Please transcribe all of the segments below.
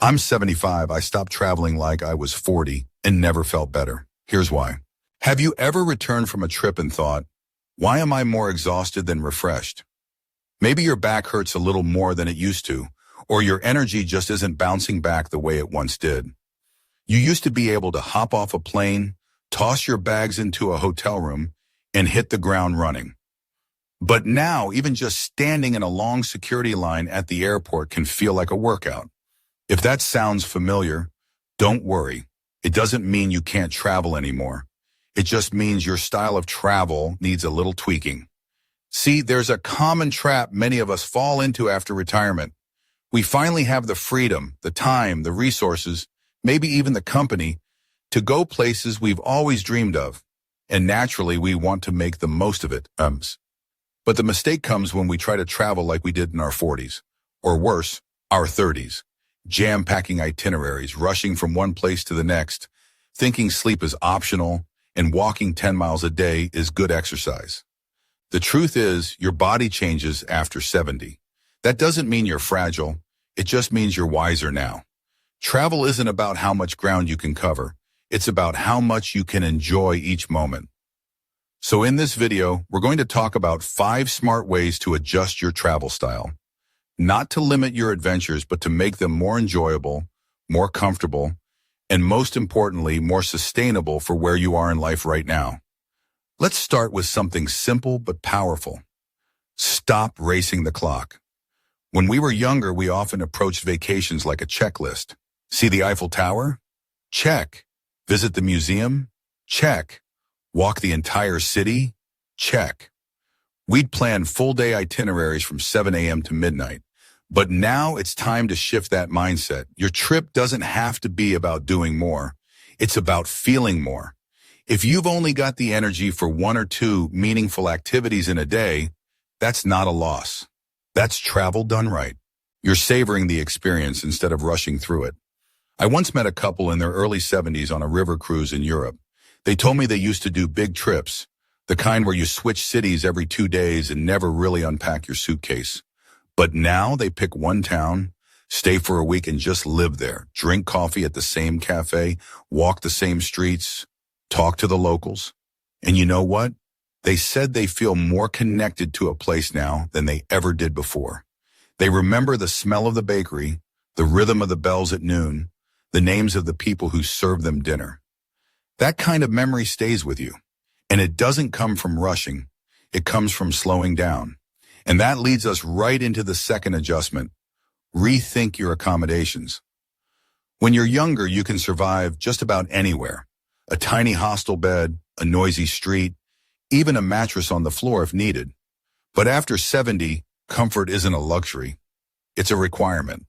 I'm 75. I stopped traveling like I was 40 and never felt better. Here's why. Have you ever returned from a trip and thought, why am I more exhausted than refreshed? Maybe your back hurts a little more than it used to, or your energy just isn't bouncing back the way it once did. You used to be able to hop off a plane, toss your bags into a hotel room, and hit the ground running. But now, even just standing in a long security line at the airport can feel like a workout. If that sounds familiar, don't worry. It doesn't mean you can't travel anymore. It just means your style of travel needs a little tweaking. See, there's a common trap many of us fall into after retirement. We finally have the freedom, the time, the resources, maybe even the company, to go places we've always dreamed of. And naturally, we want to make the most of it. But the mistake comes when we try to travel like we did in our 40s, or worse, our 30s, jam-packing itineraries, rushing from one place to the next, thinking sleep is optional, and walking 10 miles a day is good exercise. The truth is, your body changes after 70. That doesn't mean you're fragile. It just means you're wiser now. Travel isn't about how much ground you can cover. It's about how much you can enjoy each moment. So in this video, we're going to talk about 5 smart ways to adjust your travel style. Not to limit your adventures, but to make them more enjoyable, more comfortable, and most importantly, more sustainable for where you are in life right now. Let's start with something simple but powerful. Stop racing the clock. When we were younger, we often approached vacations like a checklist. See the Eiffel Tower? Check. Visit the museum? Check. Walk the entire city? Check. We'd plan full-day itineraries from 7 a.m. to midnight. But now it's time to shift that mindset. Your trip doesn't have to be about doing more. It's about feeling more. If you've only got the energy for 1 or 2 meaningful activities in a day, that's not a loss. That's travel done right. You're savoring the experience instead of rushing through it. I once met a couple in their early 70s on a river cruise in Europe. They told me they used to do big trips, the kind where you switch cities every 2 days and never really unpack your suitcase. But now they pick one town, stay for a week and just live there, drink coffee at the same cafe, walk the same streets, talk to the locals. And you know what? They said they feel more connected to a place now than they ever did before. They remember the smell of the bakery, the rhythm of the bells at noon, the names of the people who served them dinner. That kind of memory stays with you. And it doesn't come from rushing. It comes from slowing down. And that leads us right into the second adjustment. Rethink your accommodations. When you're younger, you can survive just about anywhere. A tiny hostel bed, a noisy street, even a mattress on the floor if needed. But after 70, comfort isn't a luxury. It's a requirement.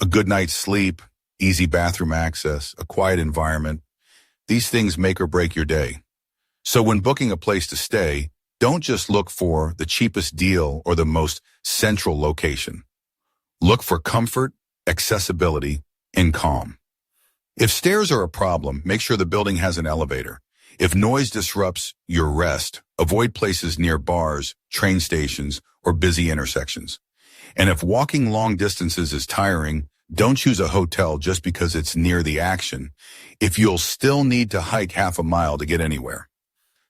A good night's sleep, easy bathroom access, a quiet environment. These things make or break your day. So when booking a place to stay, don't just look for the cheapest deal or the most central location. Look for comfort, accessibility, and calm. If stairs are a problem, make sure the building has an elevator. If noise disrupts your rest, avoid places near bars, train stations, or busy intersections. And if walking long distances is tiring, don't choose a hotel just because it's near the action, if you'll still need to hike half a mile to get anywhere.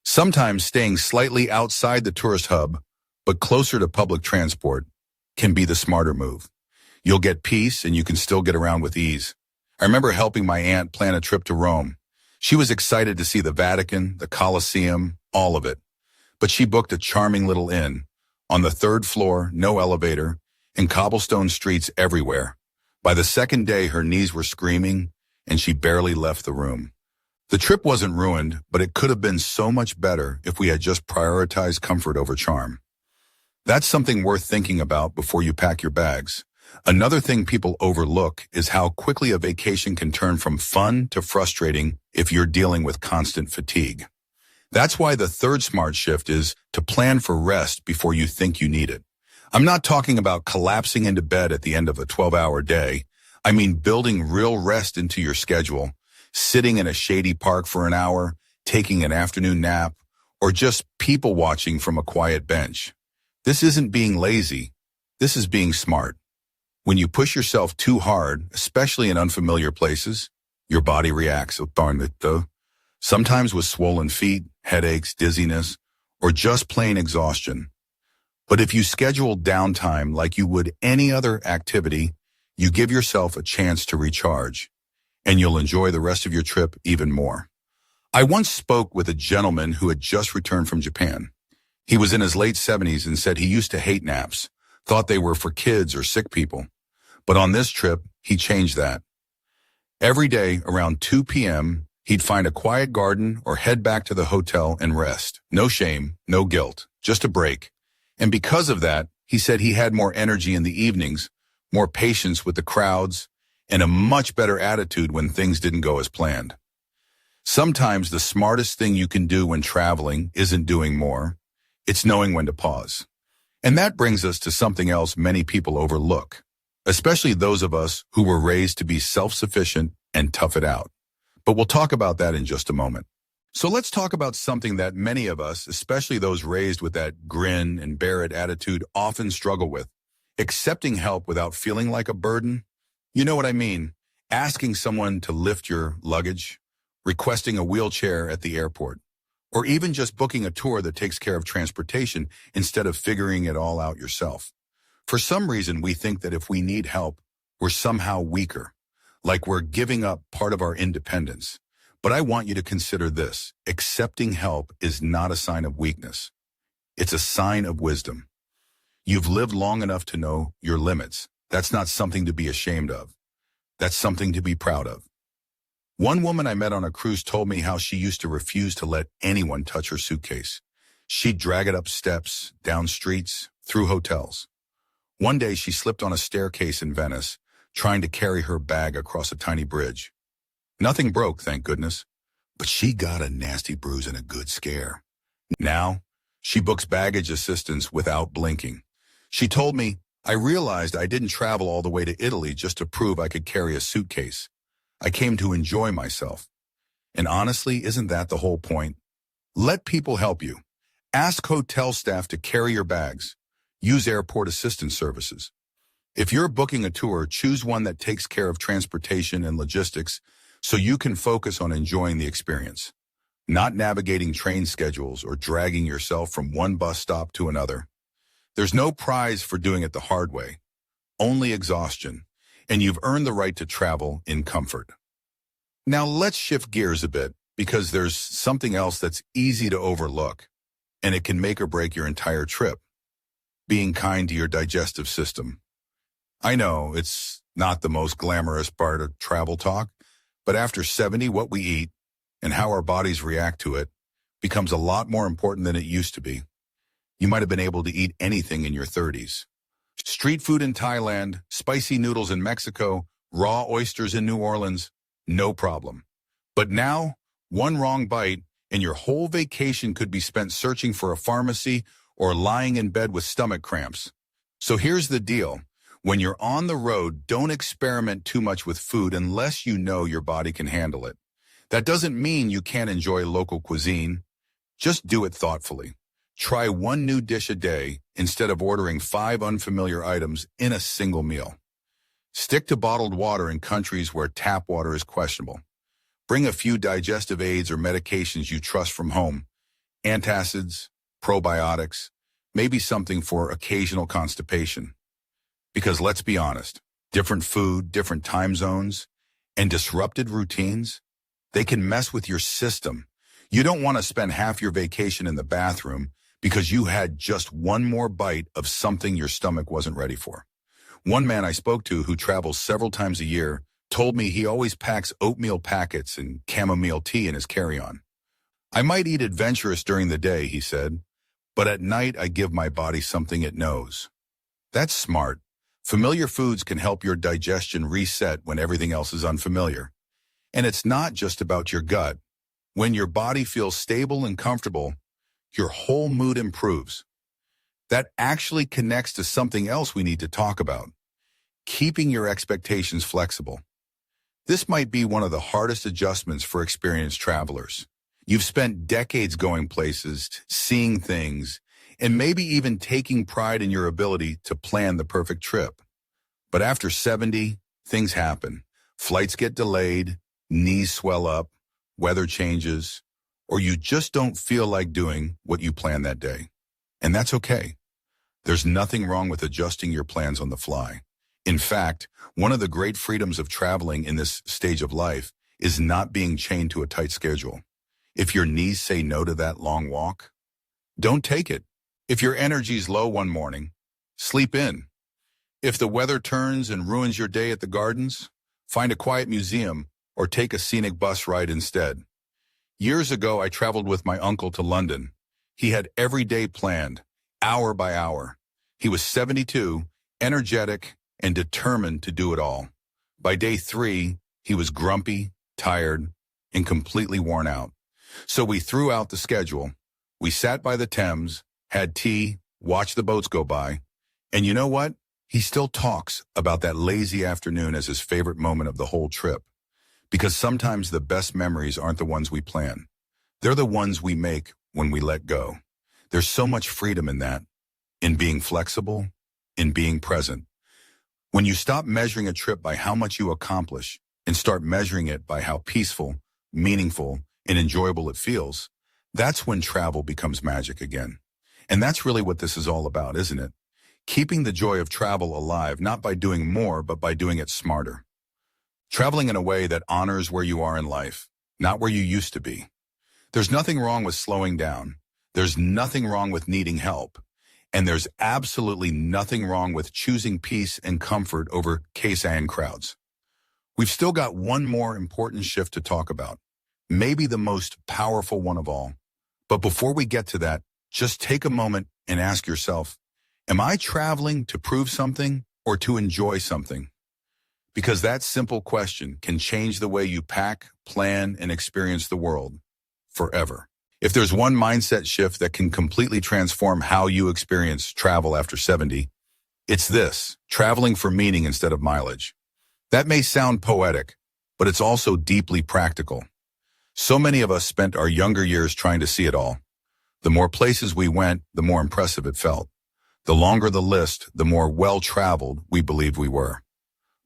Sometimes staying slightly outside the tourist hub, but closer to public transport, can be the smarter move. You'll get peace and you can still get around with ease. I remember helping my aunt plan a trip to Rome. She was excited to see the Vatican, the Colosseum, all of it. But she booked a charming little inn. On the 3rd floor, no elevator, and cobblestone streets everywhere. By the second day, her knees were screaming, and she barely left the room. The trip wasn't ruined, but it could have been so much better if we had just prioritized comfort over charm. That's something worth thinking about before you pack your bags. Another thing people overlook is how quickly a vacation can turn from fun to frustrating if you're dealing with constant fatigue. That's why the third smart shift is to plan for rest before you think you need it. I'm not talking about collapsing into bed at the end of a 12-hour day. I mean building real rest into your schedule, sitting in a shady park for an hour, taking an afternoon nap, or just people watching from a quiet bench. This isn't being lazy. This is being smart. When you push yourself too hard, especially in unfamiliar places, your body reacts, sometimes with swollen feet, headaches, dizziness, or just plain exhaustion. But if you schedule downtime like you would any other activity, you give yourself a chance to recharge, and you'll enjoy the rest of your trip even more. I once spoke with a gentleman who had just returned from Japan. He was in his late 70s and said he used to hate naps, thought they were for kids or sick people. But on this trip, he changed that. Every day around 2 p.m., he'd find a quiet garden or head back to the hotel and rest. No shame, no guilt, just a break. And because of that, he said he had more energy in the evenings, more patience with the crowds, and a much better attitude when things didn't go as planned. Sometimes the smartest thing you can do when traveling isn't doing more, it's knowing when to pause. And that brings us to something else many people overlook, especially those of us who were raised to be self-sufficient and tough it out. But we'll talk about that in just a moment. So let's talk about something that many of us, especially those raised with that grin and bear it attitude, often struggle with. Accepting help without feeling like a burden. You know what I mean? Asking someone to lift your luggage, requesting a wheelchair at the airport, or even just booking a tour that takes care of transportation instead of figuring it all out yourself. For some reason, we think that if we need help, we're somehow weaker, like we're giving up part of our independence. But I want you to consider this. Accepting help is not a sign of weakness. It's a sign of wisdom. You've lived long enough to know your limits. That's not something to be ashamed of. That's something to be proud of. One woman I met on a cruise told me how she used to refuse to let anyone touch her suitcase. She'd drag it up steps, down streets, through hotels. One day she slipped on a staircase in Venice, trying to carry her bag across a tiny bridge. Nothing broke, thank goodness, but she got a nasty bruise and a good scare. Now, she books baggage assistance without blinking. She told me, I realized I didn't travel all the way to Italy just to prove I could carry a suitcase. I came to enjoy myself. And honestly, isn't that the whole point? Let people help you. Ask hotel staff to carry your bags. Use airport assistance services. If you're booking a tour, choose one that takes care of transportation and logistics so you can focus on enjoying the experience, not navigating train schedules or dragging yourself from one bus stop to another. There's no prize for doing it the hard way, only exhaustion, and you've earned the right to travel in comfort. Now let's shift gears a bit because there's something else that's easy to overlook, and it can make or break your entire trip. Being kind to your digestive system. I know it's not the most glamorous part of travel talk, but after 70, what we eat and how our bodies react to it becomes a lot more important than it used to be. You might have been able to eat anything in your 30s. Street food in Thailand, spicy noodles in Mexico, raw oysters in New Orleans, no problem. But now, one wrong bite and your whole vacation could be spent searching for a pharmacy or lying in bed with stomach cramps. So here's the deal. When you're on the road, don't experiment too much with food unless you know your body can handle it. That doesn't mean you can't enjoy local cuisine. Just do it thoughtfully. Try one new dish a day instead of ordering 5 unfamiliar items in a single meal. Stick to bottled water in countries where tap water is questionable. Bring a few digestive aids or medications you trust from home. Antacids, probiotics, maybe something for occasional constipation. Because let's be honest, different food, different time zones, and disrupted routines, they can mess with your system. You don't want to spend half your vacation in the bathroom because you had just one more bite of something your stomach wasn't ready for. One man I spoke to who travels several times a year told me he always packs oatmeal packets and chamomile tea in his carry-on. I might eat adventurous during the day, he said, but at night I give my body something it knows. That's smart. Familiar foods can help your digestion reset when everything else is unfamiliar. And it's not just about your gut. When your body feels stable and comfortable, your whole mood improves. That actually connects to something else we need to talk about. Keeping your expectations flexible. This might be one of the hardest adjustments for experienced travelers. You've spent decades going places, seeing things, and maybe even taking pride in your ability to plan the perfect trip. But after 70, things happen. Flights get delayed, knees swell up, weather changes, or you just don't feel like doing what you planned that day. And that's okay. There's nothing wrong with adjusting your plans on the fly. In fact, one of the great freedoms of traveling in this stage of life is not being chained to a tight schedule. If your knees say no to that long walk, don't take it. If your energy's low one morning, sleep in. If the weather turns and ruins your day at the gardens, find a quiet museum or take a scenic bus ride instead. Years ago, I traveled with my uncle to London. He had every day planned, hour by hour. He was 72, energetic, and determined to do it all. By day 3, he was grumpy, tired, and completely worn out. So we threw out the schedule. We sat by the Thames, had tea, watched the boats go by, and you know what? He still talks about that lazy afternoon as his favorite moment of the whole trip. Because sometimes the best memories aren't the ones we plan. They're the ones we make when we let go. There's so much freedom in that, in being flexible, in being present. When you stop measuring a trip by how much you accomplish and start measuring it by how peaceful, meaningful, and enjoyable it feels, that's when travel becomes magic again. And that's really what this is all about, isn't it? Keeping the joy of travel alive, not by doing more, but by doing it smarter. Traveling in a way that honors where you are in life, not where you used to be. There's nothing wrong with slowing down. There's nothing wrong with needing help. And there's absolutely nothing wrong with choosing peace and comfort over chaos and crowds. We've still got one more important shift to talk about, maybe the most powerful one of all. But before we get to that, just take a moment and ask yourself, am I traveling to prove something or to enjoy something? Because that simple question can change the way you pack, plan, and experience the world forever. If there's one mindset shift that can completely transform how you experience travel after 70, it's this: traveling for meaning instead of mileage. That may sound poetic, but it's also deeply practical. So many of us spent our younger years trying to see it all. The more places we went, the more impressive it felt. The longer the list, the more well-traveled we believed we were.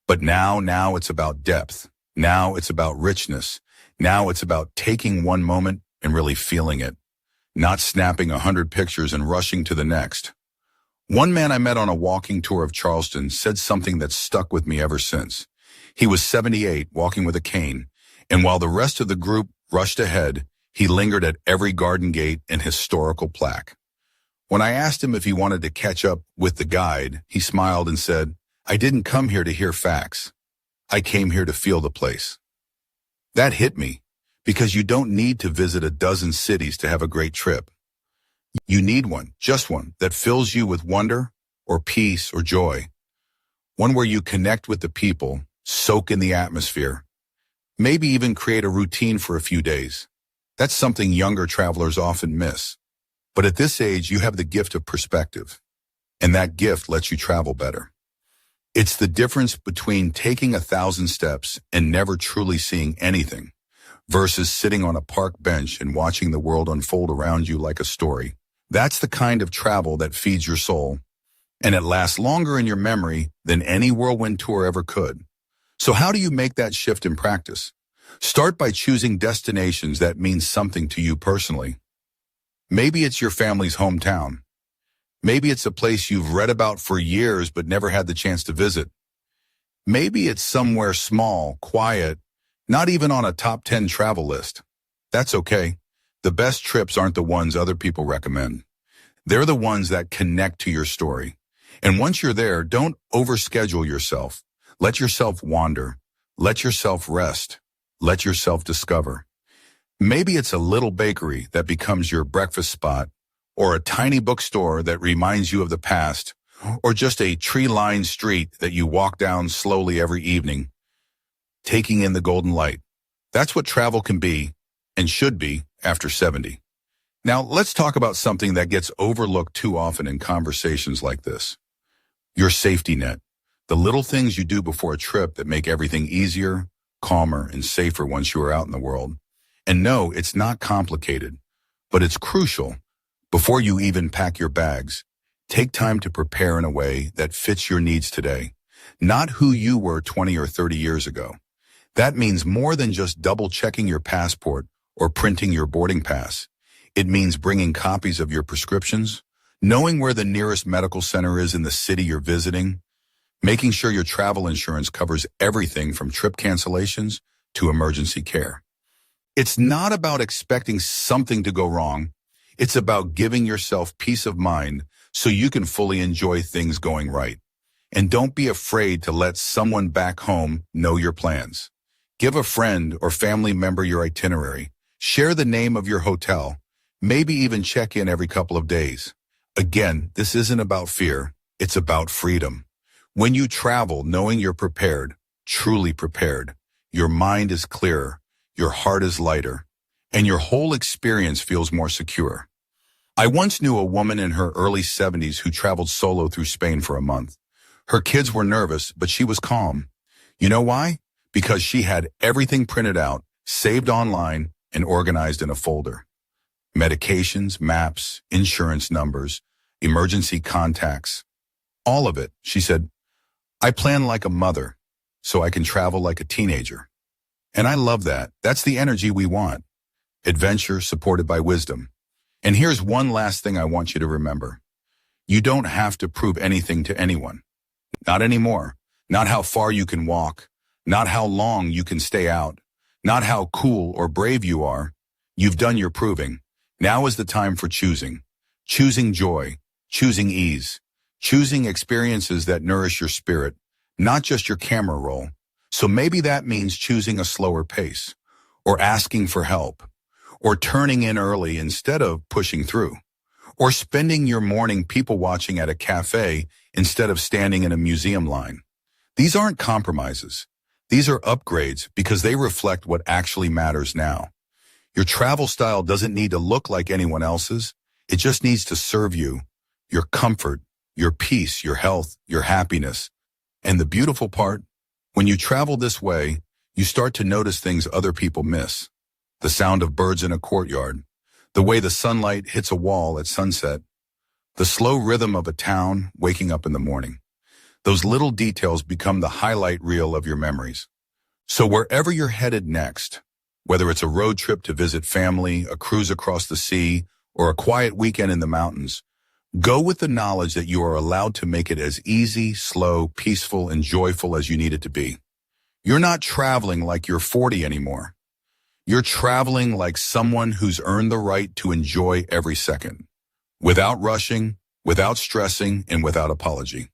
But now it's about depth. Now it's about richness. Now it's about taking one moment and really feeling it, not snapping 100 pictures and rushing to the next. One man I met on a walking tour of Charleston said something that stuck with me ever since. He was 78, walking with a cane, and while the rest of the group rushed ahead, he lingered at every garden gate and historical plaque. When I asked him if he wanted to catch up with the guide, he smiled and said, "I didn't come here to hear facts. I came here to feel the place." That hit me, because you don't need to visit a dozen cities to have a great trip. You need one, just one, that fills you with wonder or peace or joy. One where you connect with the people, soak in the atmosphere, maybe even create a routine for a few days. That's something younger travelers often miss. But at this age, you have the gift of perspective, and that gift lets you travel better. It's the difference between taking 1,000 steps and never truly seeing anything versus sitting on a park bench and watching the world unfold around you like a story. That's the kind of travel that feeds your soul, and it lasts longer in your memory than any whirlwind tour ever could. So how do you make that shift in practice? Start by choosing destinations that mean something to you personally. Maybe it's your family's hometown. Maybe it's a place you've read about for years but never had the chance to visit. Maybe it's somewhere small, quiet, not even on a top 10 travel list. That's okay. The best trips aren't the ones other people recommend. They're the ones that connect to your story. And once you're there, don't overschedule yourself. Let yourself wander. Let yourself rest. Let yourself discover. Maybe it's a little bakery that becomes your breakfast spot, or a tiny bookstore that reminds you of the past, or just a tree-lined street that you walk down slowly every evening, taking in the golden light. That's what travel can be and should be after 70. Now, let's talk about something that gets overlooked too often in conversations like this. Your safety net. The little things you do before a trip that make everything easier, calmer, and safer once you are out in the world. And no, it's not complicated, but it's crucial. Before you even pack your bags, take time to prepare in a way that fits your needs today. not who you were 20 or 30 years ago. That means more than just double-checking your passport or printing your boarding pass. It means bringing copies of your prescriptions, knowing where the nearest medical center is in the city you're visiting, making sure your travel insurance covers everything from trip cancellations to emergency care. It's not about expecting something to go wrong. It's about giving yourself peace of mind so you can fully enjoy things going right. And don't be afraid to let someone back home know your plans. Give a friend or family member your itinerary. Share the name of your hotel. Maybe even check in every couple of days. Again, this isn't about fear. It's about freedom. When you travel knowing you're prepared, truly prepared, your mind is clearer, your heart is lighter, and your whole experience feels more secure. I once knew a woman in her early 70s who traveled solo through Spain for a month. Her kids were nervous, but she was calm. You know why? Because she had everything printed out, saved online, and organized in a folder. Medications, maps, insurance numbers, emergency contacts. All of it, she said. I plan like a mother, so I can travel like a teenager. And I love that. That's the energy we want. Adventure supported by wisdom. And here's one last thing I want you to remember. You don't have to prove anything to anyone. Not anymore. Not how far you can walk. Not how long you can stay out. Not how cool or brave you are. You've done your proving. Now is the time for choosing. Choosing joy. Choosing ease. Choosing experiences that nourish your spirit, not just your camera roll. So maybe that means choosing a slower pace, or asking for help, or turning in early instead of pushing through, or spending your morning people watching at a cafe instead of standing in a museum line. These aren't compromises. These are upgrades because they reflect what actually matters now. Your travel style doesn't need to look like anyone else's. It just needs to serve you, your comfort, your peace, your health, your happiness. And the beautiful part, when you travel this way, you start to notice things other people miss. The sound of birds in a courtyard, the way the sunlight hits a wall at sunset, the slow rhythm of a town waking up in the morning. Those little details become the highlight reel of your memories. So wherever you're headed next, whether it's a road trip to visit family, a cruise across the sea, or a quiet weekend in the mountains, go with the knowledge that you are allowed to make it as easy, slow, peaceful, and joyful as you need it to be. You're not traveling like you're 40 anymore. You're traveling like someone who's earned the right to enjoy every second, without rushing, without stressing, and without apology.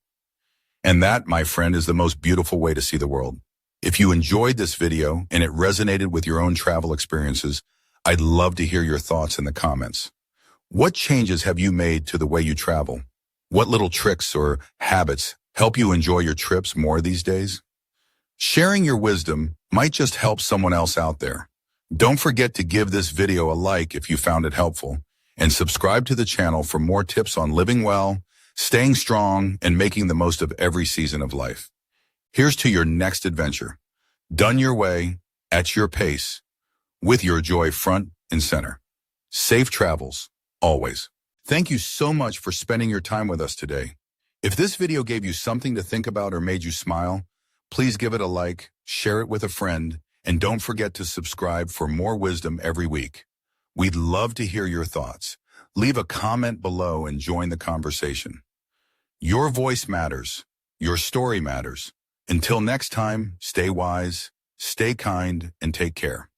And that, my friend, is the most beautiful way to see the world. If you enjoyed this video and it resonated with your own travel experiences, I'd love to hear your thoughts in the comments. What changes have you made to the way you travel? What little tricks or habits help you enjoy your trips more these days? Sharing your wisdom might just help someone else out there. Don't forget to give this video a like if you found it helpful, and subscribe to the channel for more tips on living well, staying strong, and making the most of every season of life. Here's to your next adventure, done your way, at your pace, with your joy front and center. Safe travels. Always. Thank you so much for spending your time with us today. If this video gave you something to think about or made you smile, please give it a like, share it with a friend, and don't forget to subscribe for more wisdom every week. We'd love to hear your thoughts. Leave a comment below and join the conversation. Your voice matters. Your story matters. Until next time, stay wise, stay kind, and take care.